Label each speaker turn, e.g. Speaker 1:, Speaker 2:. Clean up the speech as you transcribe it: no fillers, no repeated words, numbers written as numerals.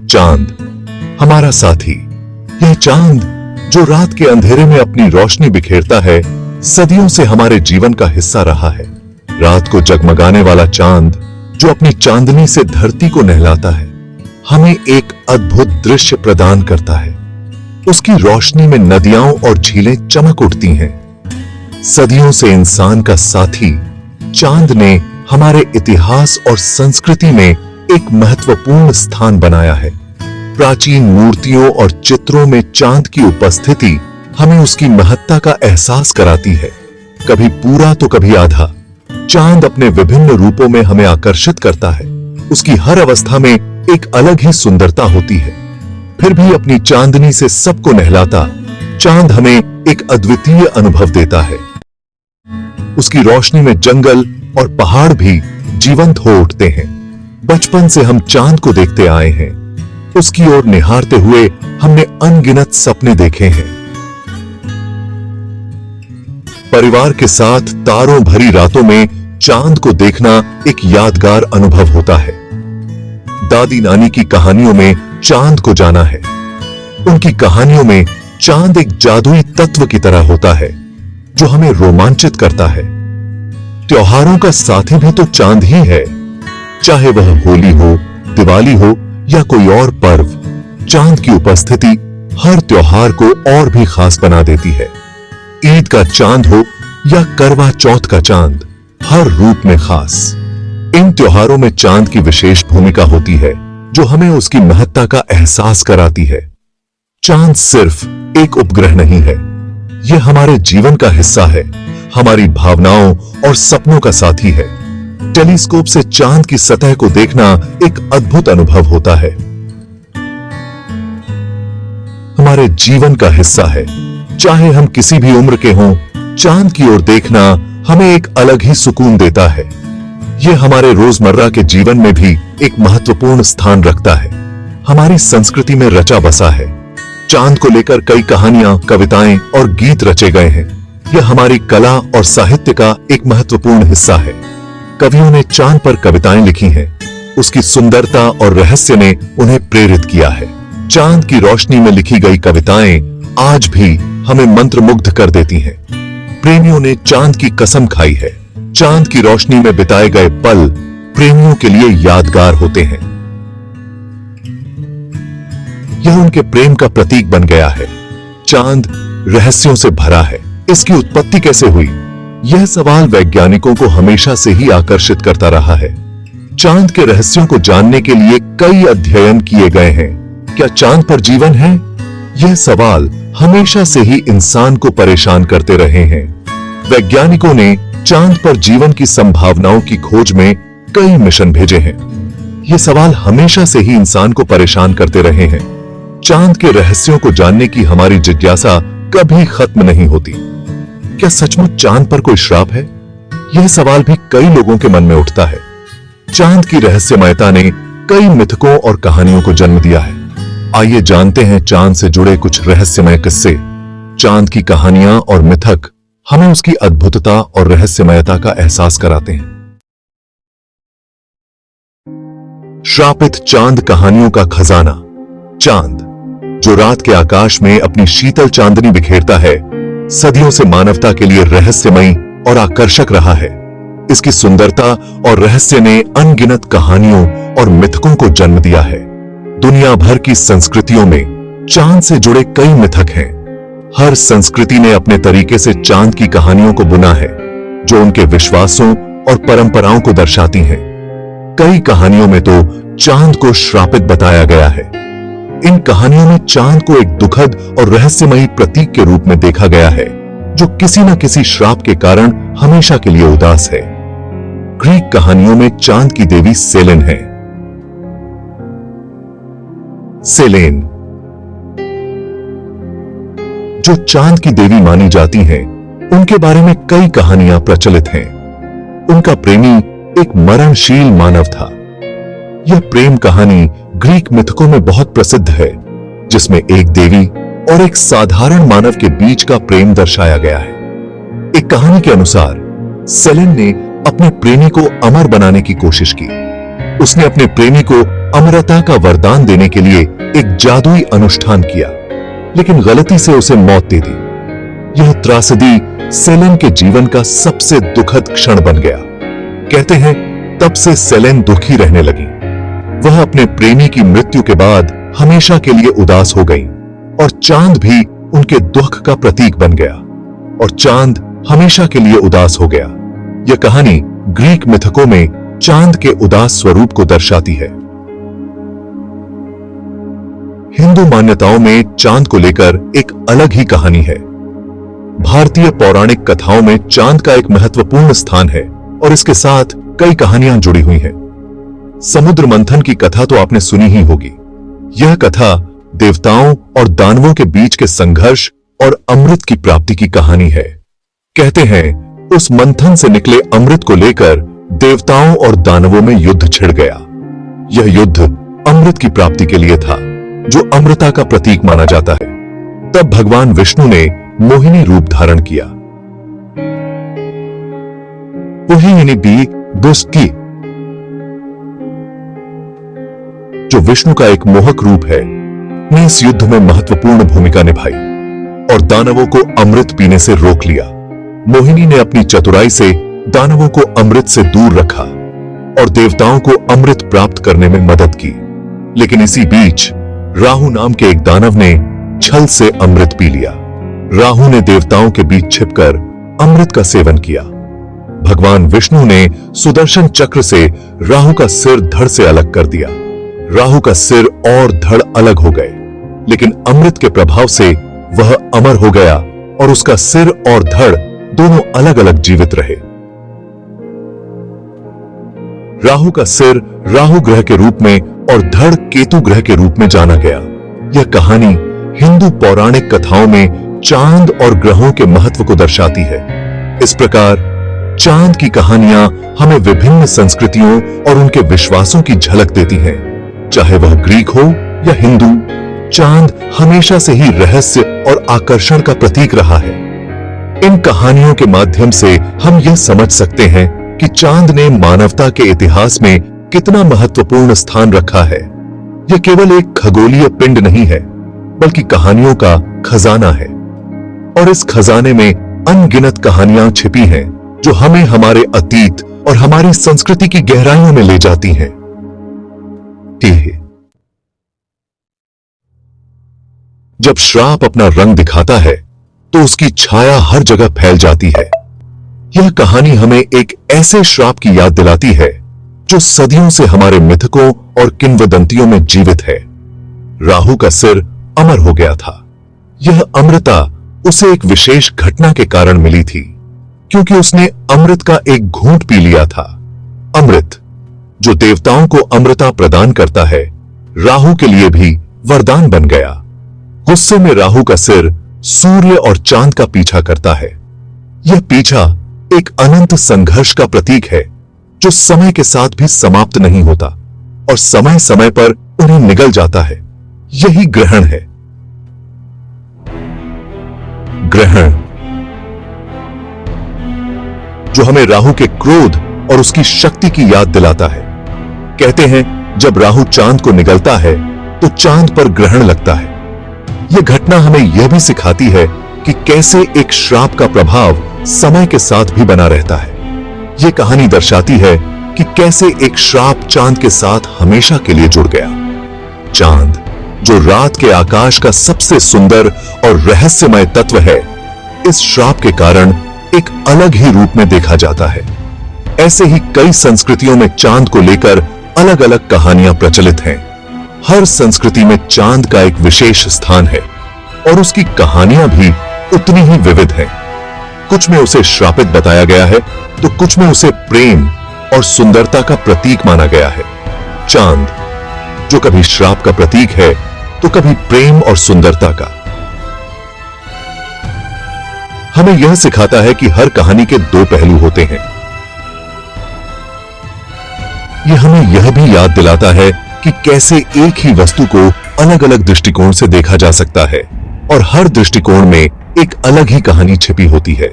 Speaker 1: चांद, हमारा साथी। यह चांद जो रात के अंधेरे में अपनी रोशनी बिखेरता है, सदियों से हमारे जीवन का हिस्सा रहा है। रात को जगमगाने वाला चांद जो अपनी चांदनी से धरती को नहलाता है, हमें एक अद्भुत दृश्य प्रदान करता है। उसकी रोशनी में नदियां और झीलें चमक उठती हैं। सदियों से इंसान का साथी चांद ने हमारे इतिहास और संस्कृति में एक महत्वपूर्ण स्थान बनाया है। प्राचीन मूर्तियों और चित्रों में चांद की उपस्थिति हमें उसकी महत्ता का एहसास कराती है। कभी पूरा तो कभी आधा, चांद अपने विभिन्न रूपों में हमें आकर्षित करता है। उसकी हर अवस्था में एक अलग ही सुंदरता होती है। फिर भी अपनी चांदनी से सबको नहलाता चांद हमें एक अद्वितीय अनुभव देता है। उसकी रोशनी में जंगल और पहाड़ भी जीवंत हो उठते हैं। बचपन से हम चांद को देखते आए हैं। उसकी ओर निहारते हुए हमने अनगिनत सपने देखे हैं। परिवार के साथ तारों भरी रातों में चांद को देखना एक यादगार अनुभव होता है। दादी नानी की कहानियों में चांद को जाना है। उनकी कहानियों में चांद एक जादुई तत्व की तरह होता है जो हमें रोमांचित करता है। त्योहारों का साथी भी तो चांद ही है। चाहे वह होली हो, दिवाली हो या कोई और पर्व, चांद की उपस्थिति हर त्योहार को और भी खास बना देती है। ईद का चांद हो या करवा चौथ का चांद, हर रूप में खास। इन त्योहारों में चांद की विशेष भूमिका होती है जो हमें उसकी महत्ता का एहसास कराती है। चांद सिर्फ एक उपग्रह नहीं है, यह हमारे जीवन का हिस्सा है, हमारी भावनाओं और सपनों का साथी है। टेलीस्कोप से चांद की सतह को देखना एक अद्भुत अनुभव होता है। हमारे जीवन का हिस्सा है। चाहे हम किसी भी उम्र के हों, चांद की ओर देखना हमें एक अलग ही सुकून देता है। यह हमारे रोजमर्रा के जीवन में भी एक महत्वपूर्ण स्थान रखता है। हमारी संस्कृति में रचा बसा है। चांद को लेकर कई कहानियां, कविताएं और गीत रचे गए हैं। यह हमारी कला और साहित्य का एक महत्वपूर्ण हिस्सा है। कवियों ने चांद पर कविताएं लिखी हैं। उसकी सुंदरता और रहस्य ने उन्हें प्रेरित किया है। चांद की रोशनी में लिखी गई कविताएं आज भी हमें मंत्रमुग्ध कर देती हैं। प्रेमियों ने चांद की कसम खाई है। चांद की रोशनी में बिताए गए पल प्रेमियों के लिए यादगार होते हैं। यह उनके प्रेम का प्रतीक बन गया है। चांद रहस्यों से भरा है। इसकी उत्पत्ति कैसे हुई? यह सवाल वैज्ञानिकों को हमेशा से ही आकर्षित करता रहा है। चांद के रहस्यों को जानने के लिए कई अध्ययन किए गए हैं। क्या चांद पर जीवन है? यह सवाल हमेशा से ही इंसान को परेशान करते रहे हैं। वैज्ञानिकों ने चांद पर जीवन की संभावनाओं की खोज में कई मिशन भेजे हैं। यह सवाल हमेशा से ही इंसान को परेशान करते रहे हैं। चांद के रहस्यों को जानने की हमारी जिज्ञासा कभी खत्म नहीं होती। क्या सचमुच चांद पर कोई श्राप है? यह सवाल भी कई लोगों के मन में उठता है। चांद की रहस्यमयता ने कई मिथकों और कहानियों को जन्म दिया है। आइए जानते हैं चांद से जुड़े कुछ रहस्यमय किस्से। चांद की कहानियां और मिथक हमें उसकी अद्भुतता और रहस्यमयता का एहसास कराते हैं। श्रापित चांद कहानियों का खजाना। चांद जो रात के आकाश में अपनी शीतल चांदनी बिखेरता है, सदियों से मानवता के लिए रहस्यमयी और आकर्षक रहा है। इसकी सुंदरता और रहस्य ने अनगिनत कहानियों और मिथकों को जन्म दिया है। दुनिया भर की संस्कृतियों में चांद से जुड़े कई मिथक हैं। हर संस्कृति ने अपने तरीके से चांद की कहानियों को बुना है, जो उनके विश्वासों और परंपराओं को दर्शाती हैं। कई कहानियों में तो चांद को श्रापित बताया गया है। इन कहानियों में चांद को एक दुखद और रहस्यमयी प्रतीक के रूप में देखा गया है, जो किसी न किसी श्राप के कारण हमेशा के लिए उदास है। ग्रीक कहानियों में चांद की देवी सेलेन है। सेलेन जो चांद की देवी मानी जाती हैं, उनके बारे में कई कहानियां प्रचलित हैं। उनका प्रेमी एक मरणशील मानव था। यह प्रेम कहानी ग्रीक मिथकों में बहुत प्रसिद्ध है, जिसमें एक देवी और एक साधारण मानव के बीच का प्रेम दर्शाया गया है। एक कहानी के अनुसार सेलेन ने अपने प्रेमी को अमर बनाने की कोशिश की। उसने अपने प्रेमी को अमरता का वरदान देने के लिए एक जादुई अनुष्ठान किया, लेकिन गलती से उसे मौत दे दी। यह त्रासदी सेलेन के जीवन का सबसे दुखद क्षण बन गया। कहते हैं तब से सेलेन दुखी रहने लगी। वह अपने प्रेमी की मृत्यु के बाद हमेशा के लिए उदास हो गई और चांद भी उनके दुख का प्रतीक बन गया और चांद हमेशा के लिए उदास हो गया। यह कहानी ग्रीक मिथकों में चांद के उदास स्वरूप को दर्शाती है। हिंदू मान्यताओं में चांद को लेकर एक अलग ही कहानी है। भारतीय पौराणिक कथाओं में चांद का एक महत्वपूर्ण स्थान है और इसके साथ कई कहानियां जुड़ी हुई हैं। समुद्र मंथन की कथा तो आपने सुनी ही होगी। यह कथा देवताओं और दानवों के बीच के संघर्ष और अमृत की प्राप्ति की कहानी है। कहते हैं उस मंथन से निकले अमृत को लेकर देवताओं और दानवों में युद्ध छिड़ गया। यह युद्ध अमृत की प्राप्ति के लिए था, जो अमृता का प्रतीक माना जाता है। तब भगवान विष्णु ने मोहिनी रूप धारण किया। जो विष्णु का एक मोहक रूप है, ने इस युद्ध में महत्वपूर्ण भूमिका निभाई और दानवों को अमृत पीने से रोक लिया। मोहिनी ने अपनी चतुराई से दानवों को अमृत से दूर रखा और देवताओं को अमृत प्राप्त करने में मदद की। लेकिन इसी बीच राहु नाम के एक दानव ने छल से अमृत पी लिया। राहु ने देवताओं के बीच छिपकर अमृत का सेवन किया। भगवान विष्णु ने सुदर्शन चक्र से राहु का सिर धड़ से अलग कर दिया। राहु का सिर और धड़ अलग हो गए, लेकिन अमृत के प्रभाव से वह अमर हो गया और उसका सिर और धड़ दोनों अलग अलग जीवित रहे। राहु का सिर राहु ग्रह के रूप में और धड़ केतु ग्रह के रूप में जाना गया। यह कहानी हिंदू पौराणिक कथाओं में चांद और ग्रहों के महत्व को दर्शाती है। इस प्रकार चांद की कहानियां हमें विभिन्न संस्कृतियों और उनके विश्वासों की झलक देती हैं। चाहे वह ग्रीक हो या हिंदू, चांद हमेशा से ही रहस्य और आकर्षण का प्रतीक रहा है। इन कहानियों के माध्यम से हम यह समझ सकते हैं कि चांद ने मानवता के इतिहास में कितना महत्वपूर्ण स्थान रखा है। यह केवल एक खगोलीय पिंड नहीं है, बल्कि कहानियों का खजाना है और इस खजाने में अनगिनत कहानियां छिपी हैं, जो हमें हमारे अतीत और हमारी संस्कृति की गहराइयों में ले जाती हैं। जब श्राप अपना रंग दिखाता है तो उसकी छाया हर जगह फैल जाती है। यह कहानी हमें एक ऐसे श्राप की याद दिलाती है जो सदियों से हमारे मिथकों और किंवदंतियों में जीवित है। राहु का सिर अमर हो गया था। यह अमृता उसे एक विशेष घटना के कारण मिली थी, क्योंकि उसने अमृत का एक घूंट पी लिया था। अमृत, जो देवताओं को अमृता प्रदान करता है, राहु के लिए भी वरदान बन गया। गुस्से में राहु का सिर सूर्य और चांद का पीछा करता है। यह पीछा एक अनंत संघर्ष का प्रतीक है, जो समय के साथ भी समाप्त नहीं होता और समय समय पर उन्हें निगल जाता है। यही ग्रहण है। ग्रहण, जो हमें राहु के क्रोध और उसकी शक्ति की याद दिलाता है। कहते हैं जब राहु चांद को निगलता है तो चांद पर ग्रहण लगता है। यह घटना हमें यह भी सिखाती है कि कैसे एक श्राप का प्रभाव समय के साथ भी बना रहता है। यह कहानी दर्शाती है कि कैसे एक श्राप चांद के साथ हमेशा के लिए जुड़ गया। चांद, जो रात के आकाश का सबसे सुंदर और रहस्यमय तत्व है, इस श्राप के कारण एक अलग ही रूप में देखा जाता है। ऐसे ही कई संस्कृतियों में चांद को लेकर अलग अलग कहानियां प्रचलित हैं। हर संस्कृति में चांद का एक विशेष स्थान है और उसकी कहानियां भी उतनी ही विविध हैं। कुछ में उसे श्रापित बताया गया है तो कुछ में उसे प्रेम और सुंदरता का प्रतीक माना गया है। चांद, जो कभी श्राप का प्रतीक है तो कभी प्रेम और सुंदरता का। हमें यह सिखाता है कि हर कहानी के दो पहलू होते हैं। यह हमें यह भी याद दिलाता है कि कैसे एक ही वस्तु को अलग अलग दृष्टिकोण से देखा जा सकता है और हर दृष्टिकोण में एक अलग ही कहानी छिपी होती है।